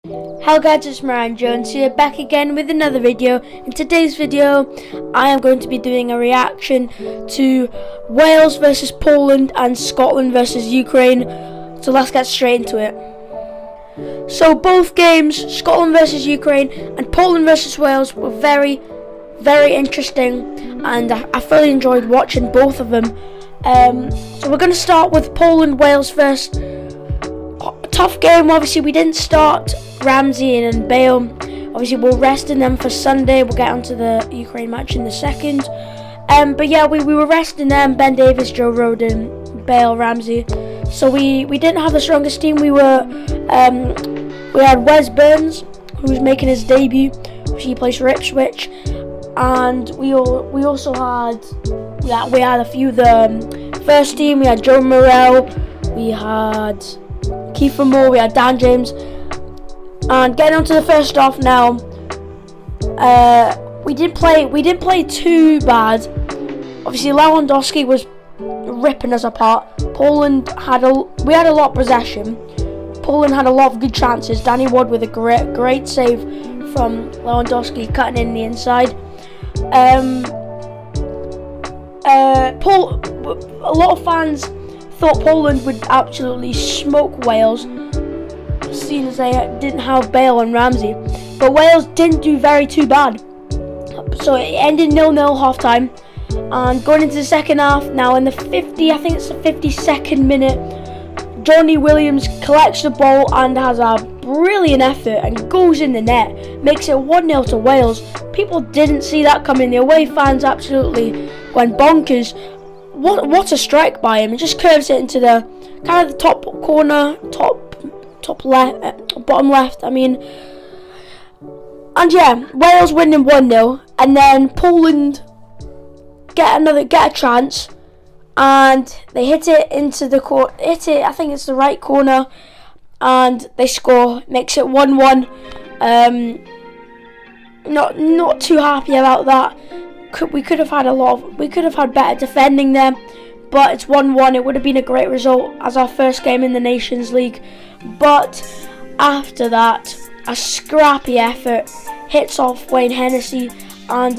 Hello guys, it's Ryan Jones here, back again with another video. In today's video, I am going to be doing a reaction to Wales versus Poland and Scotland versus Ukraine. So let's get straight into it. So both games, Scotland versus Ukraine and Poland versus Wales, were very, very interesting, and I thoroughly enjoyed watching both of them. So we're going to start with Poland-Wales first. Tough game. Obviously we didn't start Ramsey and Bale. Obviously we're resting them for Sunday. We'll get onto the Ukraine match in a second. But yeah, we were resting them: Ben Davies, Joe Rodon, Bale, Ramsey. So we didn't have the strongest team. We had Wes Burns, who was making his debut. He plays for Ipswich, and we also had a few of the first team. We had Joe Morrell, we had Kiefer Moore, we had Dan James. And getting on to the first half now, we didn't play too bad. Obviously Lewandowski was ripping us apart. We had a lot of possession. Poland had a lot of good chances. Danny Ward with a great save from Lewandowski, cutting in the inside. A lot of fans thought Poland would absolutely smoke Wales, seeing as they didn't have Bale and Ramsey. But Wales didn't do too bad. So it ended 0-0 half time. And going into the second half, now in the 52nd minute, Johnny Williams collects the ball and has a brilliant effort and goes in the net. Makes it 1-0 to Wales. People didn't see that coming. The away fans absolutely went bonkers. What a strike by him! It just curves it into the kind of the top corner, top left, bottom left. I mean, and yeah, Wales winning 1-0, and then Poland get a chance, and they hit it into the I think it's the right corner, and they score. Makes it 1-1. Not too happy about that. We could have had better defending there, but it's 1-1. It would have been a great result as our first game in the Nations League. But after that, a scrappy effort hits off Wayne Hennessy, and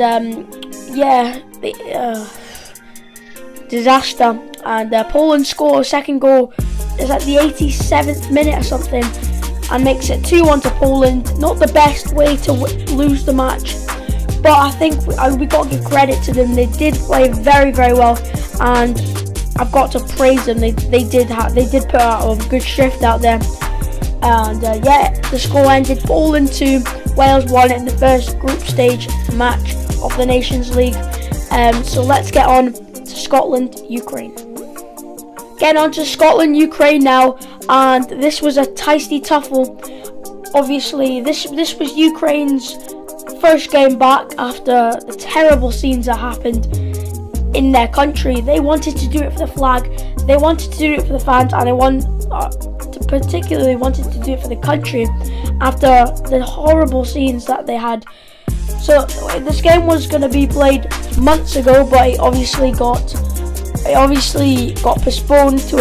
disaster. And Poland score a second goal is at the 87th minute or something, and makes it 2-1 to Poland. Not the best way to lose the match, but I think we got to give credit to them. They did play very, very well, and I've got to praise them. They did put out a good shift out there. And yeah, the score ended Poland 2, Wales 1 in the first group stage match of the Nations League. So let's get on to Scotland-Ukraine. Getting on to Scotland-Ukraine now, and this was a tasty tuffle. Obviously, this was Ukraine's first game back after the terrible scenes that happened in their country. They wanted to do it for the flag, they wanted to do it for the fans, and they particularly wanted to do it for the country after the horrible scenes that they had. So this game was going to be played months ago, but it obviously got postponed to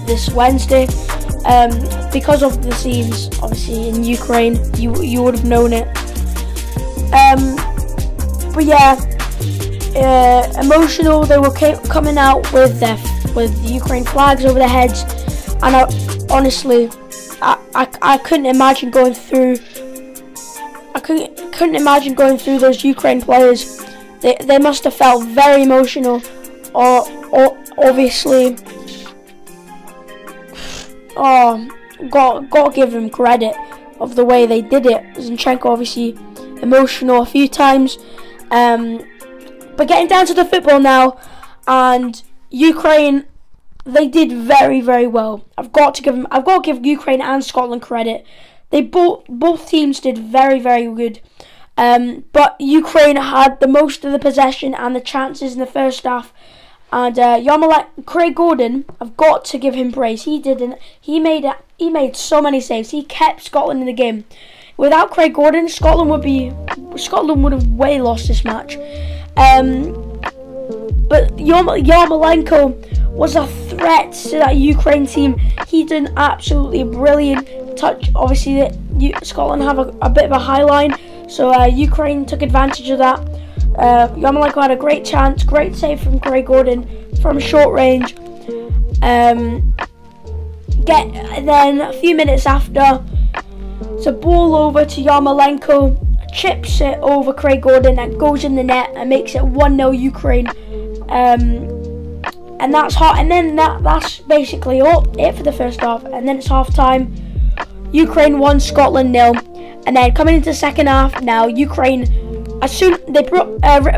this Wednesday. Because of the scenes, obviously, in Ukraine, you would have known it. But yeah, emotional. They were coming out with the Ukraine flags over their heads, and honestly, I couldn't imagine going through. I couldn't imagine going through those Ukraine players. They must have felt very emotional, or obviously. Got to give him credit of the way they did it. Zinchenko obviously emotional a few times, but getting down to the football now, and Ukraine, they did very, very well. I've got to give Ukraine and Scotland credit. They both teams did very, very good. But Ukraine had the most of the possession and the chances in the first half. And Craig Gordon, I've got to give him praise. He made so many saves. He kept Scotland in the game. Without Craig Gordon, Scotland would have way lost this match. But Yarmolenko was a threat to that Ukraine team. He did an absolutely brilliant touch. Obviously, Scotland have a bit of a high line, so Ukraine took advantage of that. Yarmolenko had a great chance, great save from Craig Gordon from short range. Then a few minutes after, it's a ball over to Yarmolenko, chips it over Craig Gordon and goes in the net and makes it 1-0 Ukraine. And that's hot. And then that's basically it for the first half. And then it's half time. Ukraine 1, Scotland 0. And then coming into the second half now, Ukraine, as soon they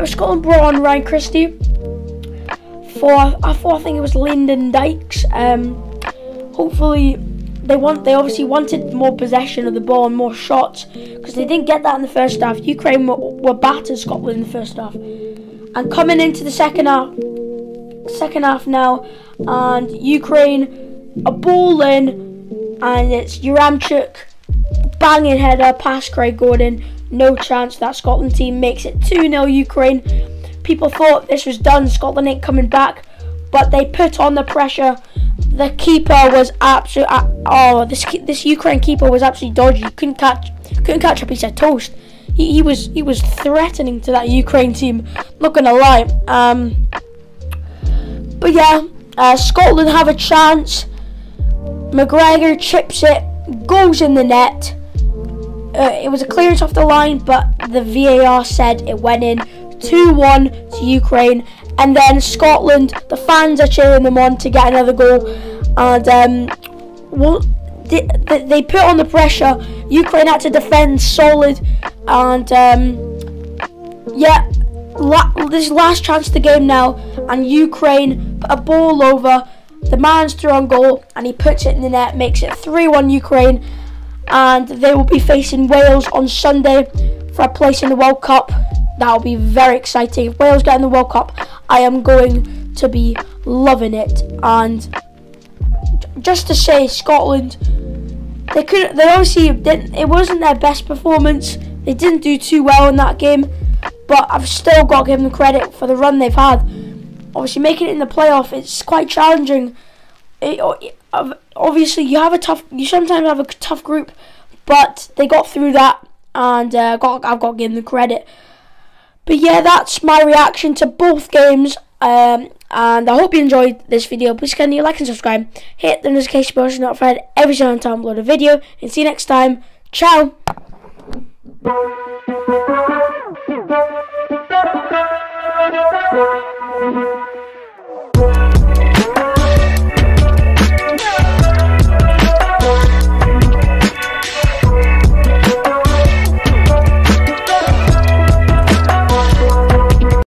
Scotland brought on Ryan Christie for I think it was Lyndon Dykes. Hopefully they obviously wanted more possession of the ball and more shots, because they didn't get that in the first half. Ukraine were battered Scotland in the first half. And coming into the second half now, and Ukraine a ball in, and it's Yaremchuk banging header past Craig Gordon. No chance. That Scotland team makes it 2-0 Ukraine. People thought this was done, Scotland ain't coming back, but they put on the pressure. The keeper was absolute. This Ukraine keeper was absolutely dodgy. Couldn't catch a piece of toast. He was threatening to that Ukraine team. Not gonna lie. But yeah, Scotland have a chance. McGregor chips it, goes in the net. It was a clearance off the line, but the VAR said it went in. 2-1 to Ukraine. And then Scotland, the fans are cheering them on to get another goal. And they put on the pressure. Ukraine had to defend solid. And this last chance of the game now. And Ukraine put a ball over. The man's through on goal, and he puts it in the net, makes it 3-1 Ukraine. And they will be facing Wales on Sunday for a place in the World Cup. That will be very exciting. If Wales get in the World Cup, I am going to be loving it. And just to say, Scotland, they obviously didn't. It wasn't their best performance. They didn't do too well in that game, but I've still got to give them credit for the run they've had. Obviously, making it in the playoff, it's quite challenging. Obviously, you sometimes have a tough group, but they got through that, and I've got to give them the credit. But yeah, that's my reaction to both games, and I hope you enjoyed this video. Please kindly like and subscribe, hit the notification bell so you're notified every single time I upload a video, and see you next time. Ciao!